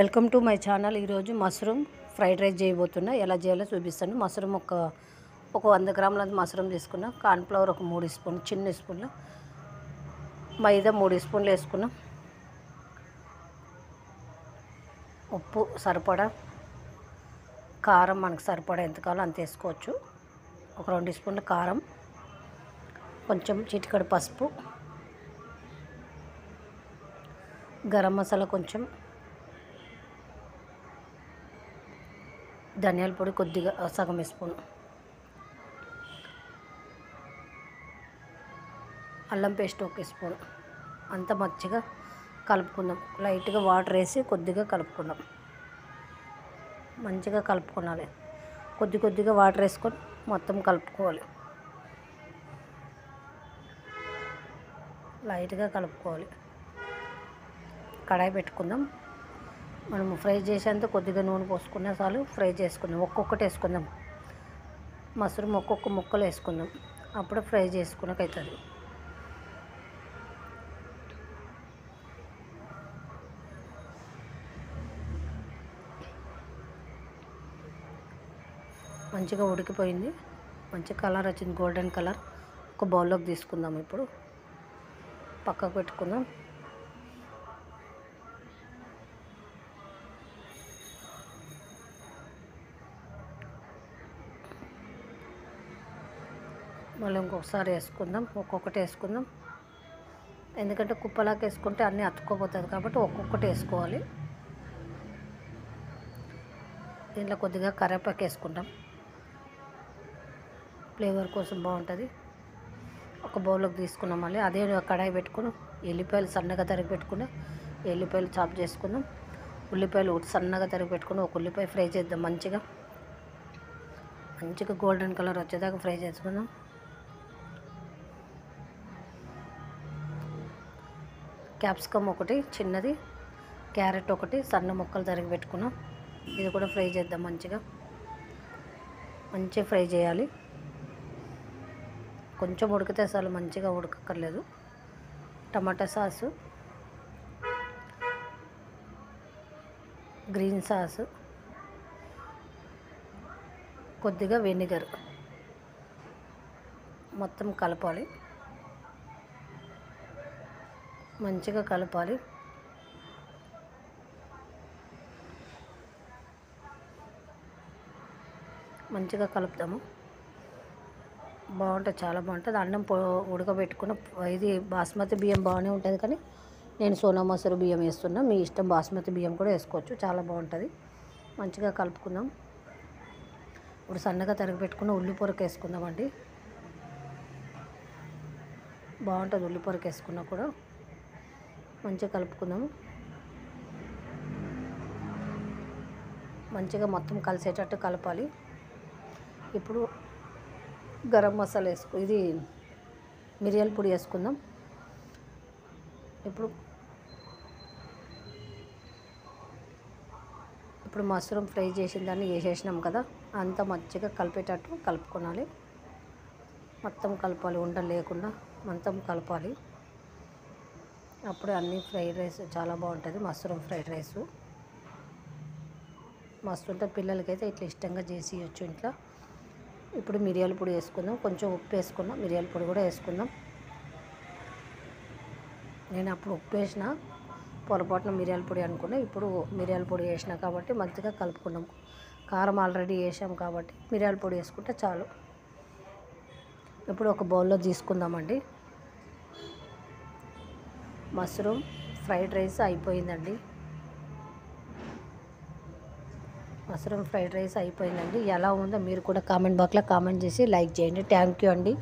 Welcome to my channel. ఈరోజు mushroom fried rice చేయబోతున్నా. ఎలా చేయాలో చూపిస్తాను. మష్రూమ్ ఒక 100 గ్రాముల మష్రూమ్ తీసుకున్నా. కార్న్ఫ్లవర్ ఒక 3 స్పూన్లు, చిన్న స్పూన్లు, మైదా 3 స్పూన్లు వేసుకున్నాం. ఉప్పు సరిపడా, కారం మనకు సరిపడా ఎంత కావాలో అంత వేసుకోవచ్చు. ఒక 2 స్పూన్ల కారం, కొంచెం చిటికెడు పసుపు, గరం మసాలా కొంచెం, ధనియాల పొడి కొద్దిగా సగం స్పూన్, అల్లం పేస్ట్ 1 స్పూన్. అంత మంచిగా కలుపుకుందాం. లైట్గా వాటర్ వేసి కొద్దిగా కలుపుకుందాం. మంచిగా కలుపుకోవాలి. కొద్దిగా వాటర్ వేసుకొని మొత్తం కలుపుకోవాలి. లైట్గా కలుపుకోవాలి. కడాయి పెట్టుకుందాం. మనము ఫ్రై చేసేంత కొద్దిగా నూనె పోసుకున్నా చాలు. ఫ్రై చేసుకుందాం. ఒక్కొక్కటి వేసుకుందాం. మష్రూమ్ ఒక్కొక్క ముక్కలు వేసుకుందాం. అప్పుడు ఫ్రై చేసుకున్నాక అవుతుంది. మంచిగా ఉడికిపోయింది. మంచి కలర్ వచ్చింది, గోల్డెన్ కలర్. ఒక బౌల్లోకి తీసుకుందాం. ఇప్పుడు పక్కకు పెట్టుకుందాం. మళ్ళీ ఇంకొకసారి వేసుకుందాం. ఒక్కొక్కటి వేసుకుందాం. ఎందుకంటే కుప్పలాగా వేసుకుంటే అన్నీ అతుక్కోపోతుంది కాబట్టి ఒక్కొక్కటి వేసుకోవాలి. దీంట్లో కొద్దిగా కరివేపాకు వేసుకుంటాం. ఫ్లేవర్ కోసం బాగుంటుంది. ఒక బౌల్లోకి తీసుకున్నాం. మళ్ళీ అదే కడాయి పెట్టుకుని ఎల్లిపాయలు సన్నగా తరిగి పెట్టుకుని ఎల్లిపాయలు చాప్ చేసుకుందాం. ఉల్లిపాయలు సన్నగా తరిగి పెట్టుకుని ఒక ఉల్లిపాయ ఫ్రై చేద్దాం. మంచిగా గోల్డెన్ కలర్ వచ్చేదాకా ఫ్రై చేసుకుందాం. క్యాప్సికమ్ ఒకటి చిన్నది, క్యారెట్ ఒకటి సన్న ముక్కలు తరిగి పెట్టుకున్నాం. ఇది కూడా ఫ్రై చేద్దాం. మంచిగా ఫ్రై చేయాలి. కొంచెం ఉడికితే అసలు మంచిగా ఉడకక్కర్లేదు. టమాటా సాసు, గ్రీన్ సాసు, కొద్దిగా వెనిగర్ మొత్తం కలపాలి. మంచిగా కలపాలి. మంచిగా కలుపుతాము. బాగుంటుంది, చాలా బాగుంటుంది. అన్నం ఉడకబెట్టుకున్న ఇది బాస్మతి బియ్యం బాగానే ఉంటుంది, కానీ నేను సోనా మసూరి బియ్యం వేస్తున్నా. మీ ఇష్టం, బాస్మతి బియ్యం కూడా వేసుకోవచ్చు. చాలా బాగుంటుంది. మంచిగా కలుపుకుందాం. ఇప్పుడు సన్నగా తరిగి పెట్టుకున్న ఉల్లి పొరకు వేసుకుందామండి. బాగుంటుంది ఉల్లి పొరకు వేసుకున్నా కూడా. మంచిగా కలుపుకుందాము. మంచిగా మొత్తం కలిసేటట్టు కలపాలి. ఇప్పుడు గరం మసాలా ఇది మిరియాల పొడి వేసుకుందాం. ఇప్పుడు మష్రూమ్ ఫ్రై చేసిన దాన్ని వేసేసినాం కదా, అంతా మంచిగా కలిపేటట్టు కలుపుకోవాలి. మొత్తం కలపాలి, ఉండలు లేకుండా మొత్తం కలపాలి. అప్పుడు అన్ని ఫ్రైడ్ రైస్ చాలా బాగుంటుంది. మష్రూమ్ ఫ్రైడ్ రైస్ మస్తు ఉంటుంది. పిల్లలకైతే ఇట్లా ఇష్టంగా చేసి ఇవ్వచ్చు ఇంట్లో. ఇప్పుడు మిరియాల పొడి వేసుకుందాం. కొంచెం ఉప్పు వేసుకుందాం. మిరియాల పొడి కూడా వేసుకుందాం. నేను అప్పుడు ఉప్పు వేసిన, పొరపాటున మిరియాల పొడి అనుకున్నా. ఇప్పుడు మిరియాల పొడి వేసిన కాబట్టి మంచిగా కలుపుకున్నాం. కారం ఆల్రెడీ వేసాం కాబట్టి మిరియాల పొడి వేసుకుంటే చాలు. ఇప్పుడు ఒక బౌల్లో తీసుకుందామండి. మష్రూమ్ ఫ్రైడ్ రైస్ అయిపోయిందండి. ఎలా ఉందో మీరు కూడా కామెంట్ బాక్స్లో కామెంట్ చేసి లైక్ చేయండి. థ్యాంక్ యూ అండి.